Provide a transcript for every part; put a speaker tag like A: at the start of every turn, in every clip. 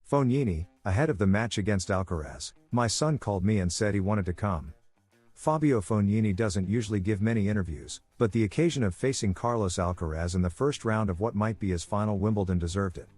A: Fognini, ahead of the match against Alcaraz, my son called me and said he wanted to come. Fabio Fognini doesn't usually give many interviews, but the occasion of facing Carlos Alcaraz in the first round of what might be his final Wimbledon deserved it.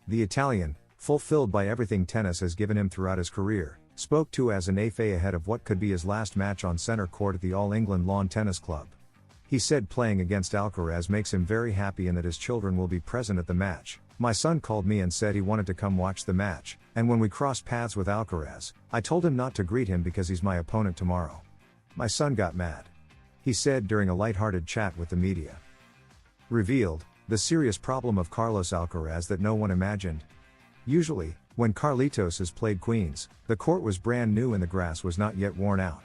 A: The Italian, fulfilled by everything tennis has given him throughout his career, spoke to as an FA ahead of what could be his last match on centre court at the All England Lawn Tennis Club. He said playing against Alcaraz makes him very happy and that his children will be present at the match. My son called me and said he wanted to come watch the match, and when we crossed paths with Alcaraz, I told him not to greet him because he's my opponent tomorrow. My son got mad. He said during a light-hearted chat with the media. Revealed, the serious problem of Carlos Alcaraz that no one imagined. Usually, when Carlitos has played Queens, the court was brand new and the grass was not yet worn out.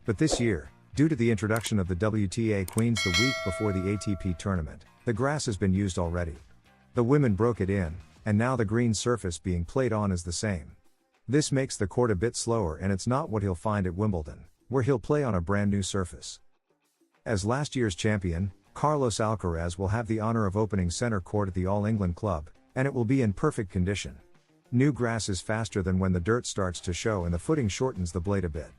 A: But this year, due to the introduction of the WTA Queens the week before the ATP tournament, the grass has been used already. The women broke it in, and now the green surface being played on is the same. This makes the court a bit slower and it's not what he'll find at Wimbledon, where he'll play on a brand new surface. As last year's champion, Carlos Alcaraz will have the honor of opening center court at the All England Club, and it will be in perfect condition. New grass is faster than when the dirt starts to show and the footing shortens the blade a bit.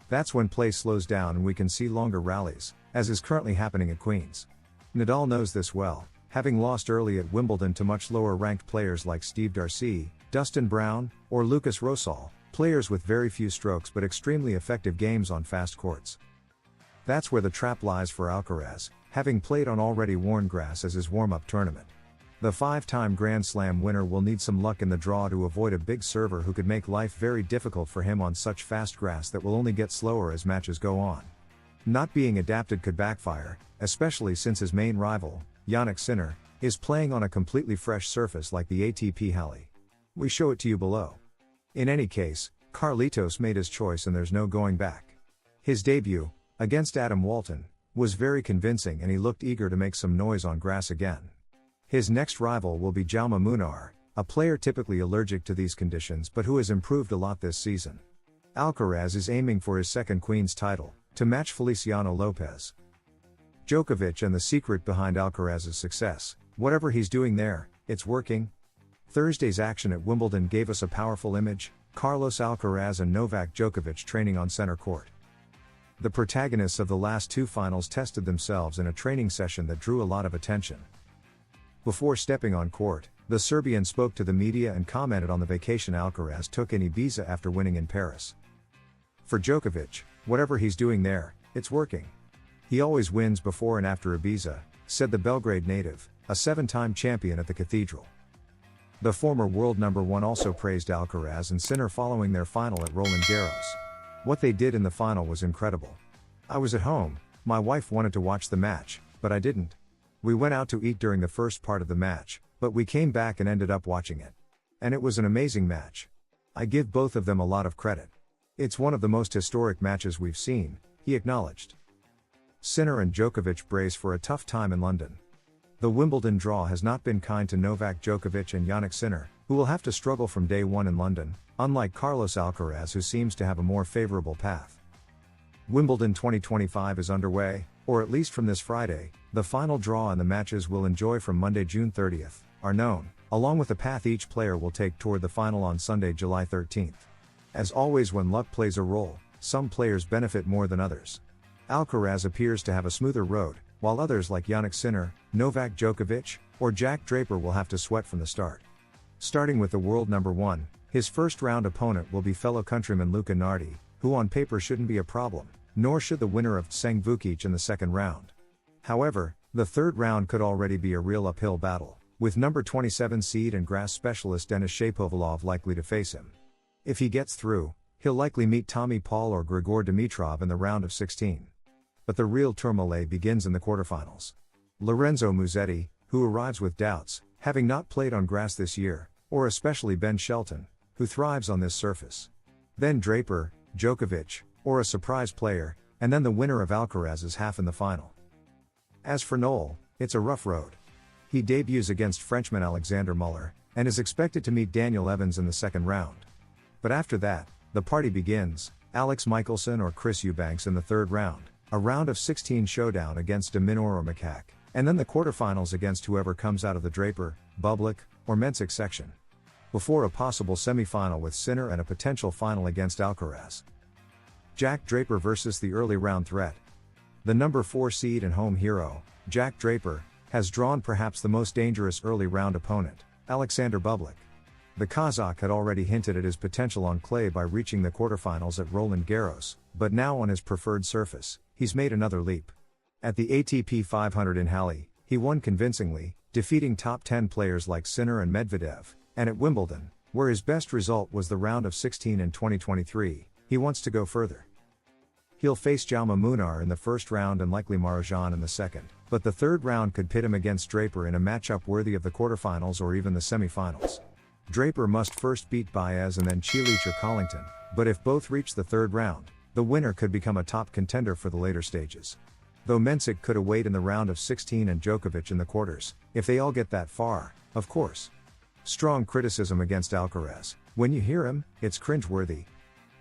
A: That's when play slows down and we can see longer rallies, as is currently happening at Queens. Nadal knows this well, having lost early at Wimbledon to much lower-ranked players like Steve Darcy, Dustin Brown, or Lucas Rosol, players with very few strokes but extremely effective games on fast courts. That's where the trap lies for Alcaraz, having played on already worn grass as his warm-up tournament. The 5-time Grand Slam winner will need some luck in the draw to avoid a big server who could make life very difficult for him on such fast grass that will only get slower as matches go on. Not being adapted could backfire, especially since his main rival, Jannik Sinner, is playing on a completely fresh surface like the ATP Halle. We show it to you below. In any case, Carlitos made his choice and there's no going back. His debut, against Adam Walton, was very convincing and he looked eager to make some noise on grass again. His next rival will be Jaume Munar, a player typically allergic to these conditions but who has improved a lot this season. Alcaraz is aiming for his second Queen's title, to match Feliciano Lopez. Djokovic and the secret behind Alcaraz's success, whatever he's doing there, it's working. Thursday's action at Wimbledon gave us a powerful image, Carlos Alcaraz and Novak Djokovic training on center court. The protagonists of the last two finals tested themselves in a training session that drew a lot of attention. Before stepping on court, the Serbian spoke to the media and commented on the vacation Alcaraz took in Ibiza after winning in Paris. For Djokovic, whatever he's doing there, it's working. He always wins before and after Ibiza, said the Belgrade native, a 7-time champion at the Cathedral. The former world number one also praised Alcaraz and Sinner following their final at Roland Garros. What they did in the final was incredible. I was at home, my wife wanted to watch the match, but I didn't. We went out to eat during the first part of the match, but we came back and ended up watching it. And it was an amazing match. I give both of them a lot of credit. It's one of the most historic matches we've seen, he acknowledged. Sinner and Djokovic brace for a tough time in London. The Wimbledon draw has not been kind to Novak Djokovic and Jannik Sinner, who will have to struggle from day one in London, unlike Carlos Alcaraz who seems to have a more favorable path. Wimbledon 2025 is underway, or at least from this Friday. The final draw and the matches we'll enjoy from Monday, June 30th, are known, along with the path each player will take toward the final on Sunday, July 13th. As always when luck plays a role, some players benefit more than others. Alcaraz appears to have a smoother road, while others like Jannik Sinner, Novak Djokovic, or Jack Draper will have to sweat from the start. Starting with the world number one, his first round opponent will be fellow countryman Luka Nardi, who on paper shouldn't be a problem, nor should the winner of Tseng Vukic in the second round. However, the third round could already be a real uphill battle, with number 27 seed and grass specialist Denis Shapovalov likely to face him. If he gets through, he'll likely meet Tommy Paul or Grigor Dimitrov in the round of 16. But the real turmoil begins in the quarterfinals. Lorenzo Musetti, who arrives with doubts, having not played on grass this year, or especially Ben Shelton, who thrives on this surface. Then Draper, Djokovic, or a surprise player, and then the winner of Alcaraz's half in the final. As for Noel, it's a rough road. He debuts against Frenchman Alexander Muller, and is expected to meet Daniel Evans in the second round. But after that, the party begins, Alex Michelsen or Chris Eubanks in the third round, a round of 16 showdown against de Minaur or Macaque, and then the quarterfinals against whoever comes out of the Draper, Bublik, or Mensik section. before a possible semi-final with Sinner and a potential final against Alcaraz. Jack Draper versus the early round threat. The number 4 seed and home hero, Jack Draper, has drawn perhaps the most dangerous early round opponent, Alexander Bublik. The Kazakh had already hinted at his potential on clay by reaching the quarterfinals at Roland Garros, but now on his preferred surface, he's made another leap. At the ATP 500 in Halle, he won convincingly, defeating top 10 players like Sinner and Medvedev, and at Wimbledon, where his best result was the round of 16 in 2023, he wants to go further. He'll face Jaume Munar in the first round and likely Marozsan in the second, but the third round could pit him against Draper in a matchup worthy of the quarterfinals or even the semifinals. Draper must first beat Baez and then Cilic or Collington, but if both reach the third round, the winner could become a top contender for the later stages. Though Mensik could await in the round of 16 and Djokovic in the quarters, if they all get that far, of course. Strong criticism against Alcaraz. When you hear him, it's cringeworthy.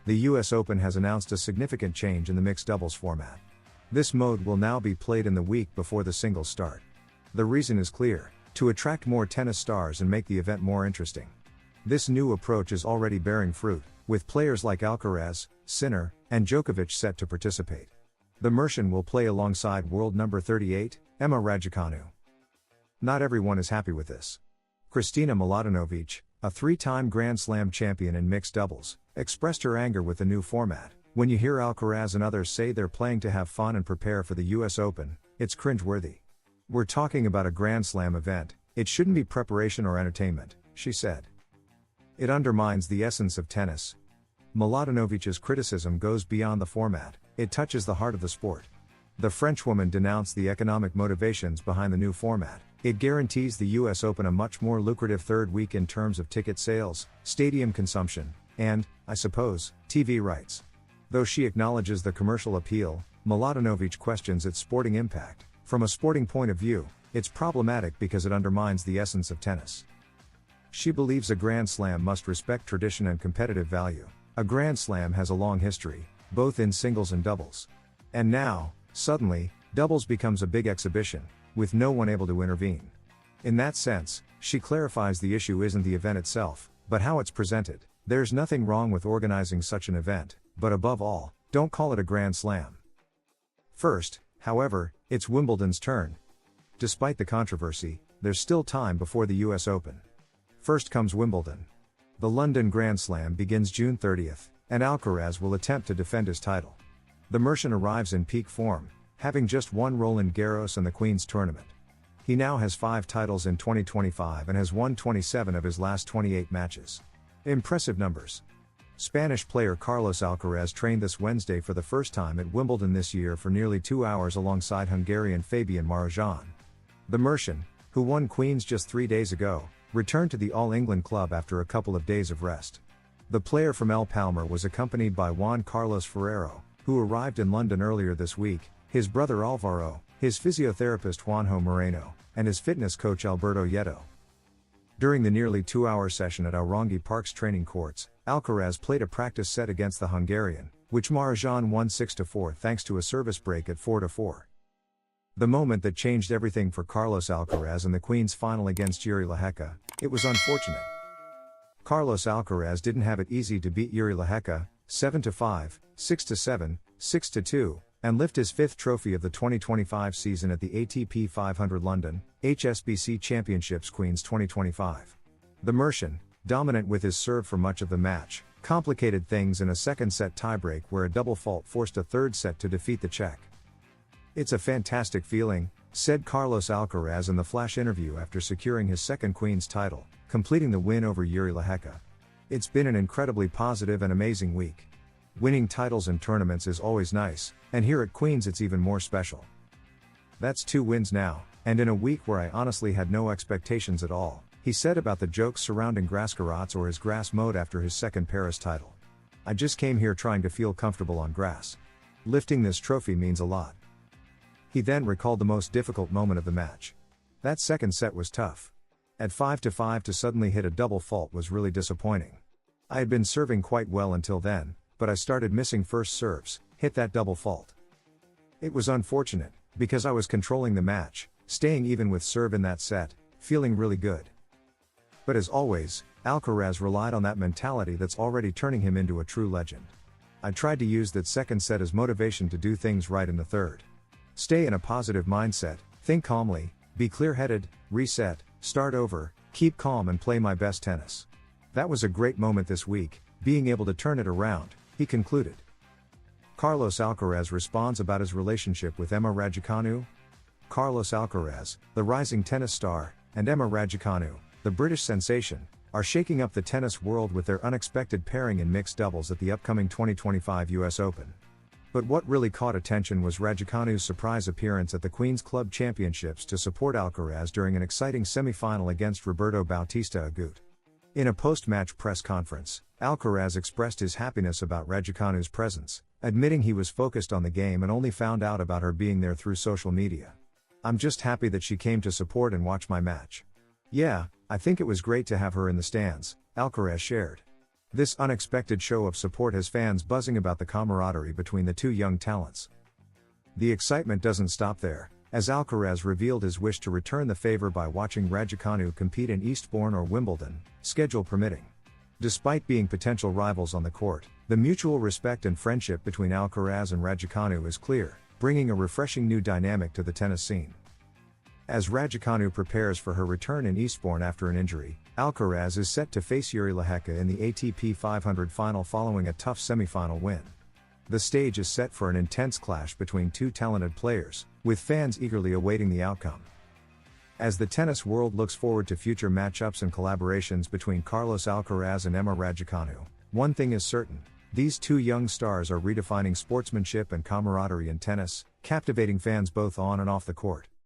A: The US Open has announced a significant change in the mixed doubles format. This mode will now be played in the week before the singles start. The reason is clear: to attract more tennis stars and make the event more interesting. This new approach is already bearing fruit, with players like Alcaraz, Sinner, and Djokovic set to participate. The Mercian will play alongside world number 38, Emma Raducanu. Not everyone is happy with this. Kristina Mladenovic, a 3-time Grand Slam champion in mixed doubles, expressed her anger with the new format. When you hear Alcaraz and others say they're playing to have fun and prepare for the US Open, it's cringeworthy. We're talking about a Grand Slam event, it shouldn't be preparation or entertainment, she said. It undermines the essence of tennis. Mladenovic's criticism goes beyond the format, it touches the heart of the sport. The Frenchwoman denounced the economic motivations behind the new format. It guarantees the US Open a much more lucrative third week in terms of ticket sales, stadium consumption, and, I suppose, TV rights. Though she acknowledges the commercial appeal, Mladenovic questions its sporting impact. From a sporting point of view, it's problematic because it undermines the essence of tennis. She believes a Grand Slam must respect tradition and competitive value. A Grand Slam has a long history, both in singles and doubles. And now, suddenly, doubles becomes a big exhibition, with no one able to intervene. In that sense, she clarifies the issue isn't the event itself, but how it's presented. There's nothing wrong with organizing such an event, but above all, don't call it a Grand Slam. First, however, it's Wimbledon's turn. Despite the controversy, there's still time before the US Open. First comes Wimbledon. The London Grand Slam begins June 30th, and Alcaraz will attempt to defend his title. The Mercian arrives in peak form, having just won Roland Garros and the Queen's Tournament. He now has 5 titles in 2025 and has won 27 of his last 28 matches. Impressive numbers. Spanish player Carlos Alcaraz trained this Wednesday for the first time at Wimbledon this year for nearly 2 hours alongside Hungarian Fabian Marozsan. The Mercian, who won Queen's just 3 days ago, returned to the All England club after a couple of days of rest. The player from El Palmar was accompanied by Juan Carlos Ferrero, who arrived in London earlier this week, his brother Alvaro, his physiotherapist Juanjo Moreno, and his fitness coach Alberto Yeto. During the nearly 2-hour session at Aorangi Park's training courts, Alcaraz played a practice set against the Hungarian, which Marozsan won 6-4 thanks to a service break at 4-4. The moment that changed everything for Carlos Alcaraz in the Queen's final against Jiri Lehecka, it was unfortunate. Carlos Alcaraz didn't have it easy to beat Jiri Lehecka, 7-5, 6-7, 6-2, and lift his 5th trophy of the 2025 season at the ATP 500 London, HSBC Championships Queen's 2025. The Mercian, dominant with his serve for much of the match, complicated things in a second-set tiebreak where a double fault forced a third set to defeat the Czech. "It's a fantastic feeling," said Carlos Alcaraz in the flash interview after securing his second Queen's title, completing the win over Jiri Lehecka. "It's been an incredibly positive and amazing week. Winning titles and tournaments is always nice, and here at Queen's it's even more special. That's 2 wins now, and in a week where I honestly had no expectations at all," he said about the jokes surrounding Grasscarrots or his grass mode after his second Paris title. "I just came here trying to feel comfortable on grass. Lifting this trophy means a lot." He then recalled the most difficult moment of the match. "That second set was tough. At 5-5 to suddenly hit a double fault was really disappointing. I had been serving quite well until then, but I started missing first serves, hit that double fault. It was unfortunate, because I was controlling the match, staying even with serve in that set, feeling really good. But as always, Alcaraz relied on that mentality that's already turning him into a true legend. I tried to use that second set as motivation to do things right in the third. Stay in a positive mindset, think calmly, be clear-headed, reset, start over, keep calm and play my best tennis. That was a great moment this week, being able to turn it around, he concluded. Carlos Alcaraz responds about his relationship with Emma Raducanu. Carlos Alcaraz, the rising tennis star, and Emma Raducanu, the British sensation, are shaking up the tennis world with their unexpected pairing in mixed doubles at the upcoming 2025 US Open. But what really caught attention was Raducanu's surprise appearance at the Queen's Club Championships to support Alcaraz during an exciting semi-final against Roberto Bautista Agut. In a post-match press conference, Alcaraz expressed his happiness about Raducanu's presence, admitting he was focused on the game and only found out about her being there through social media. "I'm just happy that she came to support and watch my match. Yeah, I think it was great to have her in the stands," Alcaraz shared. This unexpected show of support has fans buzzing about the camaraderie between the two young talents. The excitement doesn't stop there, as Alcaraz revealed his wish to return the favor by watching Raducanu compete in Eastbourne or Wimbledon, schedule permitting. Despite being potential rivals on the court, the mutual respect and friendship between Alcaraz and Raducanu is clear, bringing a refreshing new dynamic to the tennis scene. As Raducanu prepares for her return in Eastbourne after an injury, Alcaraz is set to face Jiri Lehecka in the ATP 500 final following a tough semi-final win. The stage is set for an intense clash between two talented players, with fans eagerly awaiting the outcome. As the tennis world looks forward to future matchups and collaborations between Carlos Alcaraz and Emma Raducanu, one thing is certain: these two young stars are redefining sportsmanship and camaraderie in tennis, captivating fans both on and off the court.